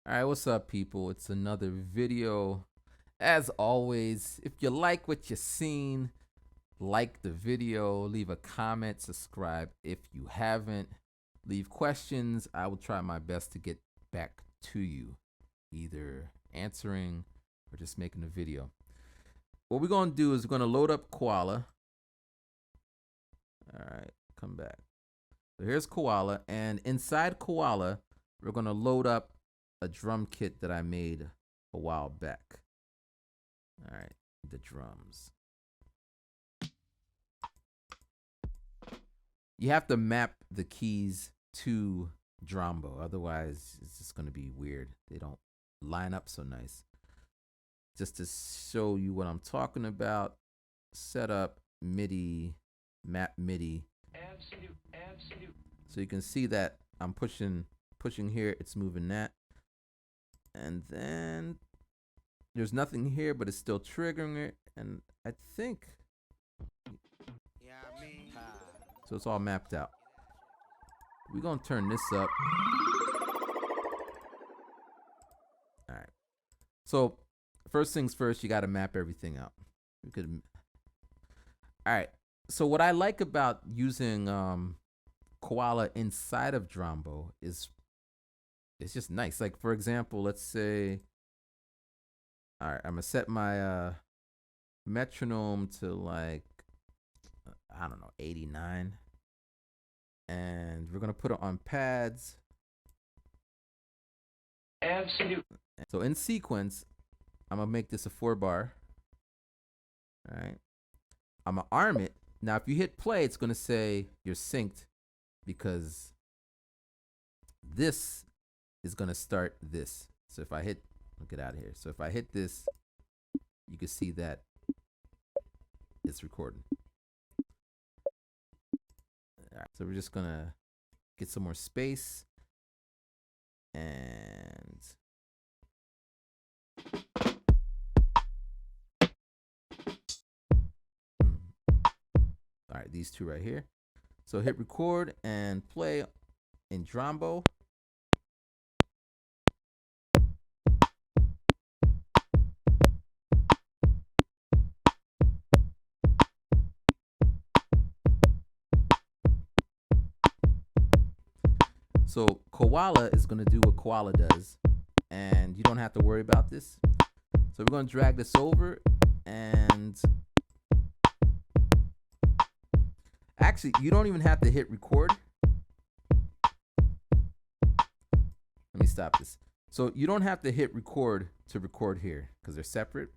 All right, what's up, people? It's another video. As always, if you like what you've seen, like the video, leave a comment, subscribe if you haven't, leave questions. I will try my best to get back to you, either answering or just making a video. What we're going to do is we're going to load up Koala. All right, come back. So here's Koala, and inside Koala, we're going to load up a drum kit that I made a while back. All right, the drums. You have to map the keys to Drambo, otherwise it's just going to be weird. They don't line up so nice. Just to show you what I'm talking about, setup MIDI, map MIDI. Absolute. So you can see that I'm pushing here, it's moving that. And then there's nothing here, but it's still triggering it. And I think, so it's all mapped out. We're going to turn this up. All right. So first things first, you got to map everything out. All right. So what I like about using Koala inside of Drambo is it's just nice. Like, for example, let's say, all right, I'm going to set my metronome to like, I don't know, 89. And we're going to put it on pads. Absolute. So in sequence, I'm going to make this a 4-bar. All right. I'm going to arm it. Now, if you hit play, it's going to say you're synced because this is going to start this. So if I hit, I'll get out of here. So if I hit this, you can see that it's recording. All right, so we're just going to get some more space. And all right, these two right here. So hit record and play in Drambo. So Koala is going to do what Koala does, and you don't have to worry about this. So we're going to drag this over, and actually, you don't even have to hit record. Let me stop this. So you don't have to hit record to record here because they're separate.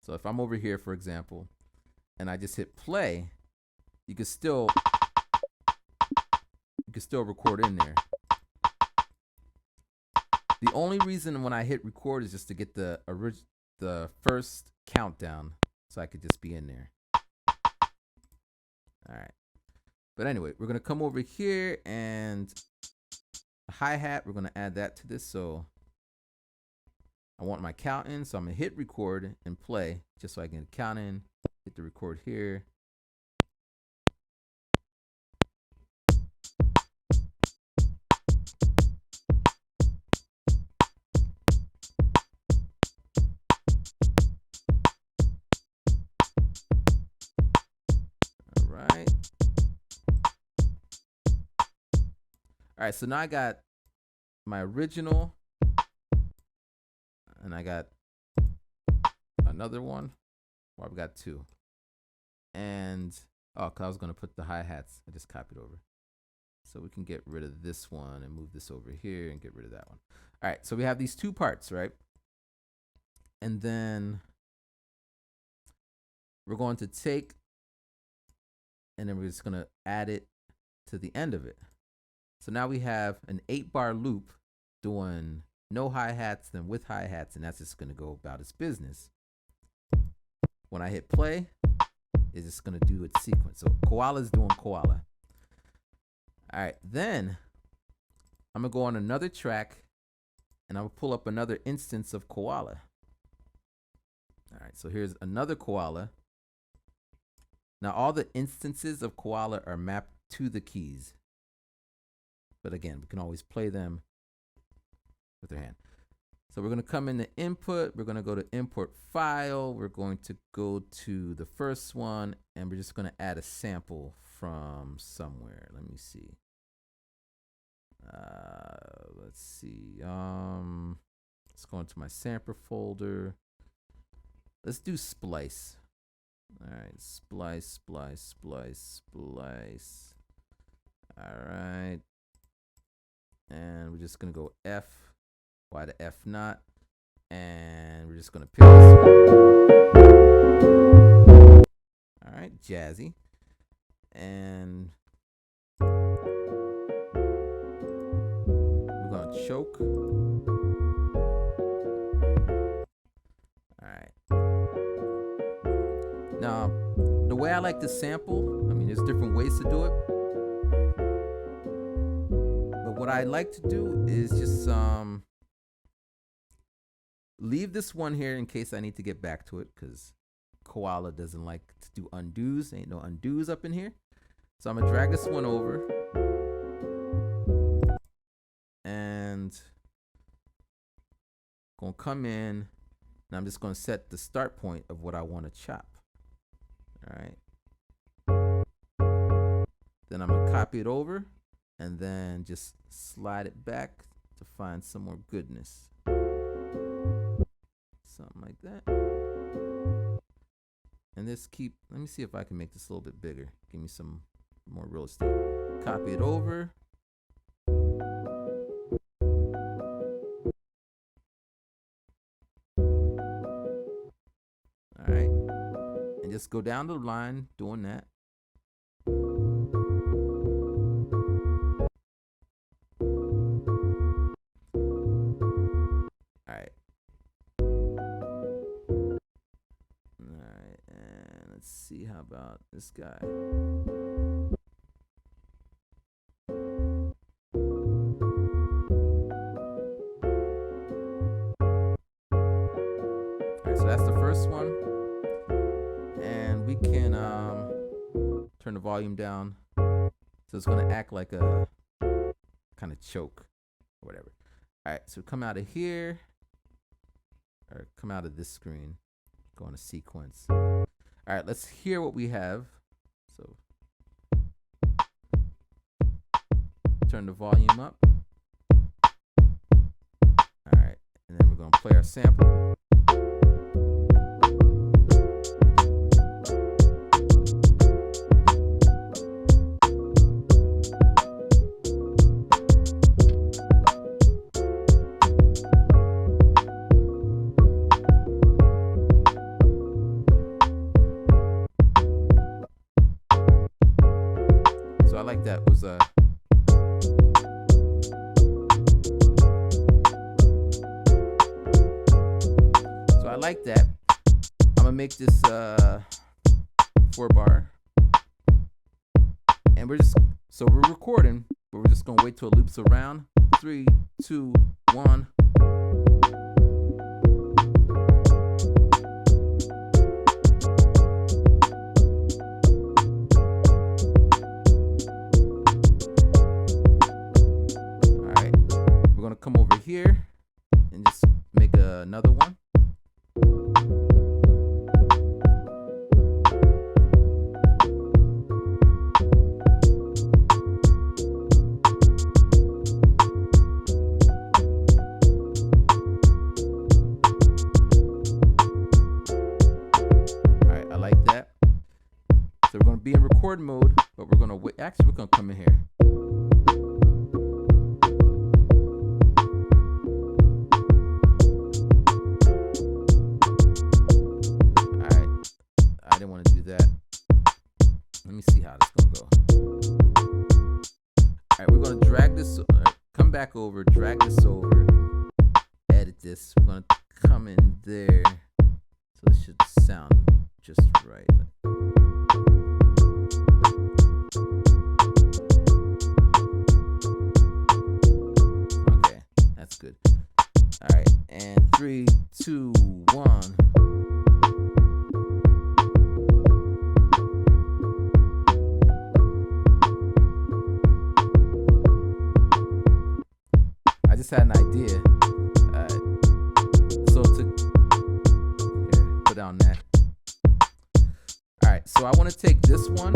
So if I'm over here, for example, and I just hit play, you can still record in there. The only reason when I hit record is just to get the first countdown, so I could just be in there. All right. But anyway, we're gonna come over here and hi-hat. We're gonna add that to this. So I want my count in, so I'm gonna hit record and play just so I can count in. Hit the record here. All right, so now I got my original, and I got another one. Well, I've got two. And, oh, cause I was gonna put the hi-hats. I just copied over. So we can get rid of this one and move this over here and get rid of that one. All right, so we have these two parts, right? And then we're going to take, and then we're just gonna add it to the end of it. So now we have an 8-bar loop doing no hi-hats, then with hi-hats, and that's just going to go about its business. When I hit play, it's just going to do its sequence. So Koala's doing Koala. All right, then I'm going to go on another track, and I'm going to pull up another instance of Koala. All right, so here's another Koala. Now all the instances of Koala are mapped to the keys. But again, we can always play them with our hand. So we're going to come into input. We're going to go to import file. We're going to go to the first one, and we're just going to add a sample from somewhere. Let me see. Let's see. Let's go into my sampler folder. Let's do splice. All right, splice. All right. And we're just going to go F. Why the F not? And we're just going to pick this one. All right, jazzy. And we're going to choke. All right. Now, the way I like to sample, I mean, there's different ways to do it. But what I like to do is just leave this one here in case I need to get back to it, because Koala doesn't like to do undos. Ain't no undos up in here. So I'm going to drag this one over. And going to come in. And I'm just going to set the start point of what I want to chop. All right. Then I'm going to copy it over. And then just slide it back to find some more goodness. Something like that. And let me see if I can make this a little bit bigger. Give me some more real estate. Copy it over. All right. And just go down the line doing that. All right. Let's see, how about this guy? Alright, so that's the first one. And we can turn the volume down. So it's going to act like a kind of choke or whatever. Alright, so come out of here. Or come out of this screen. Go on a sequence. All right, let's hear what we have. So turn the volume up. All right, and then we're going to play our sample. I like that. Was so I like that. I'm gonna make this 4-bar, and we're recording, but we're just gonna wait till it loops around. 3, 2, 1. Come over here and just make another one. All right, I like that. So we're going to be in record mode, but we're going to wait. Actually, we're going to come in here. I didn't want to do that. Let me see how this is going to go. All right, we're going to drag this, come back over, drag this over, edit this. We're going to come in there. So this should sound just right. Okay, that's good. All right, and 3, 2, 1. I just had an idea. around that. All right, so I want to take this one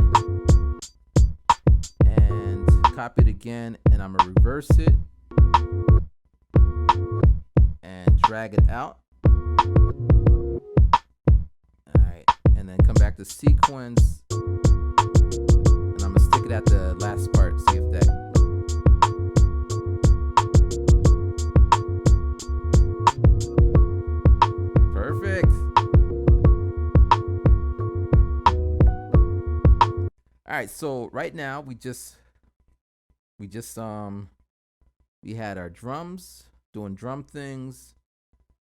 and copy it again, and I'm gonna reverse it and drag it out. All right, and then come back to sequence, and I'm gonna stick it at the last part. See if that. Perfect. All right, so right now we had our drums doing drum things,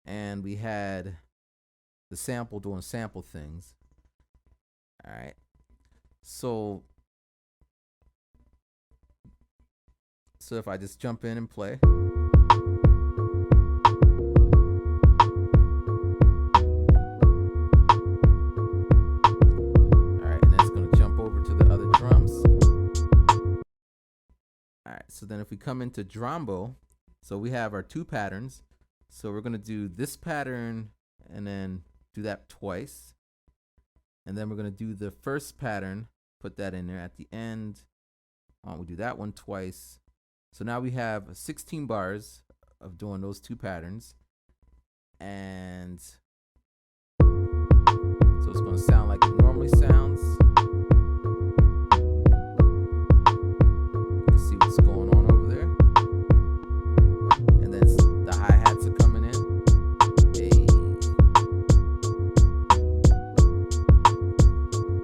and we had the sample doing sample things. All right, so if I just jump in and play. So then if we come into Drambo, so we have our two patterns. So we're going to do this pattern and then do that twice. And then we're going to do the first pattern, put that in there at the end. We'll do that one twice. So now we have 16 bars of doing those two patterns. And so it's going to sound like it normally sounds. See what's going on over there, and then the hi-hats are coming in. Hey.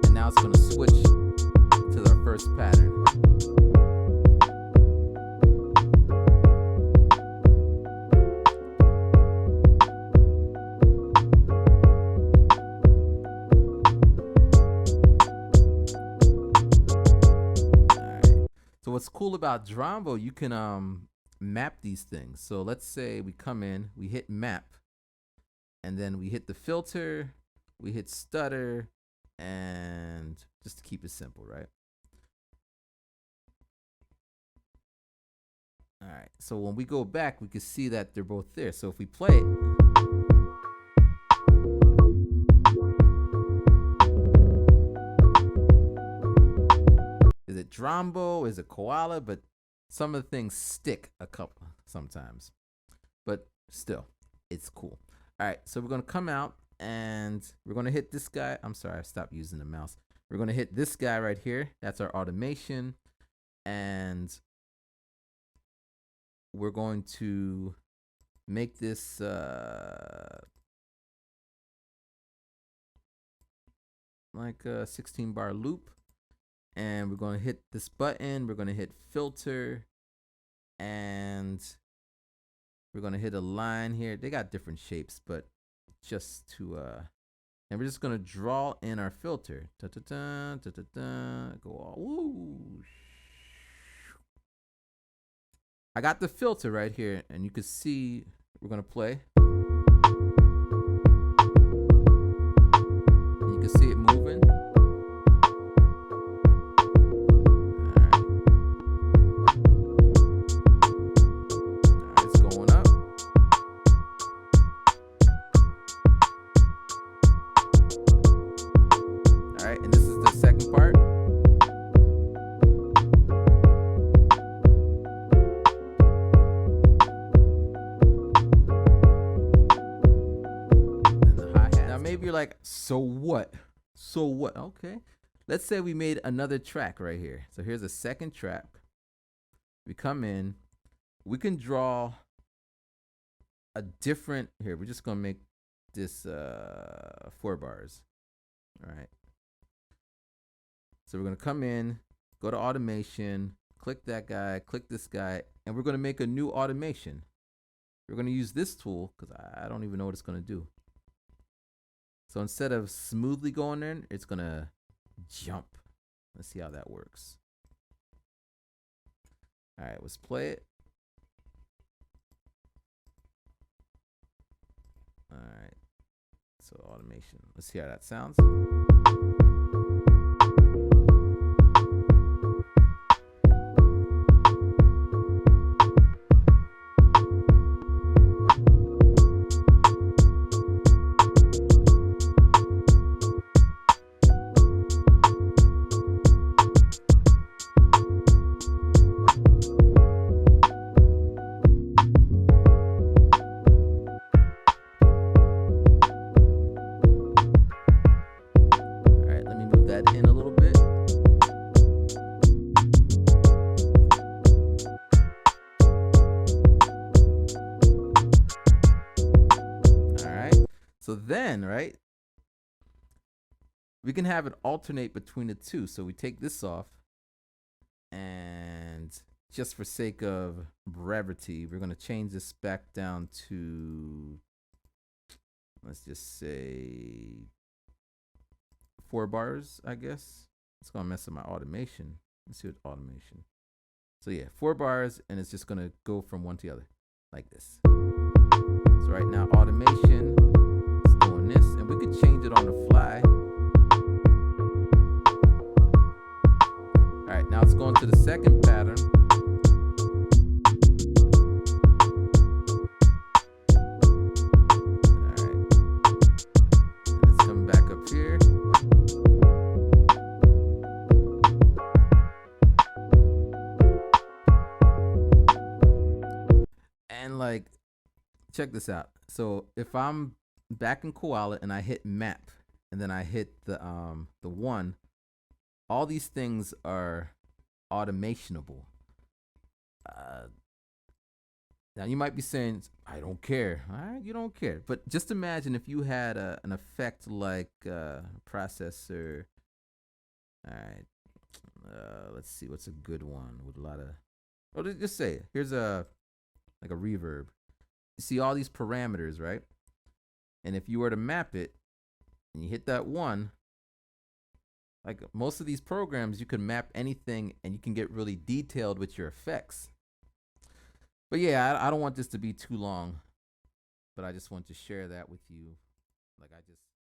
And now it's going to switch to our first pattern. So what's cool about Drambo, you can map these things. So let's say we come in, we hit map, and then we hit the filter, we hit stutter, and just to keep it simple, right? All right, so when we go back, we can see that they're both there. So if we play it, is it Drambo? Is it Koala? But some of the things stick a couple sometimes. But still, it's cool. All right, so we're going to come out and we're going to hit this guy. I'm sorry, I stopped using the mouse. We're going to hit this guy right here. That's our automation. And we're going to make this like a 16-bar loop. And we're going to hit this button. We're going to hit filter. And we're going to hit a line here. They got different shapes, but just to, and we're just going to draw in our filter. Ta-ta-ta, ta-ta-ta, go all, woo. I got the filter right here, and you can see we're going to play. And you can see it moving. And this is the second part. And the hi-hat. Now maybe you're like, so what? So what? Okay. Let's say we made another track right here. So here's a second track. We come in. We can draw a different, here, we're just going to make this 4 bars. All right. So we're going to come in, go to automation, click that guy, click this guy, and we're going to make a new automation. We're going to use this tool because I don't even know what it's going to do. So instead of smoothly going in, it's going to jump. Let's see how that works. All right, let's play it. All right. So automation. Let's see how that sounds. So then, right, we can have it alternate between the two. So we take this off, and just for sake of brevity, we're going to change this back down to, let's just say 4 bars, I guess. It's going to mess up my automation. Let's see what automation. So yeah, 4 bars, and it's just going to go from one to the other like this. So right now, automation is doing this, and we could change it on the fly. All right, now it's going to the second pattern. All right, and it's coming back up here. And like, check this out. So if I'm back in Koala and I hit map, and then I hit the 1, all these things are automationable. Now you might be saying, I don't care. All right, you don't care. But just imagine if you had an effect like processor. All right, let's see what's a good one with a lot of. Oh, just say it. Here's a like a reverb. You see all these parameters, right? And if you were to map it, and you hit that 1, like most of these programs, you can map anything and you can get really detailed with your effects. But yeah, I don't want this to be too long, but I just want to share that with you. Like I just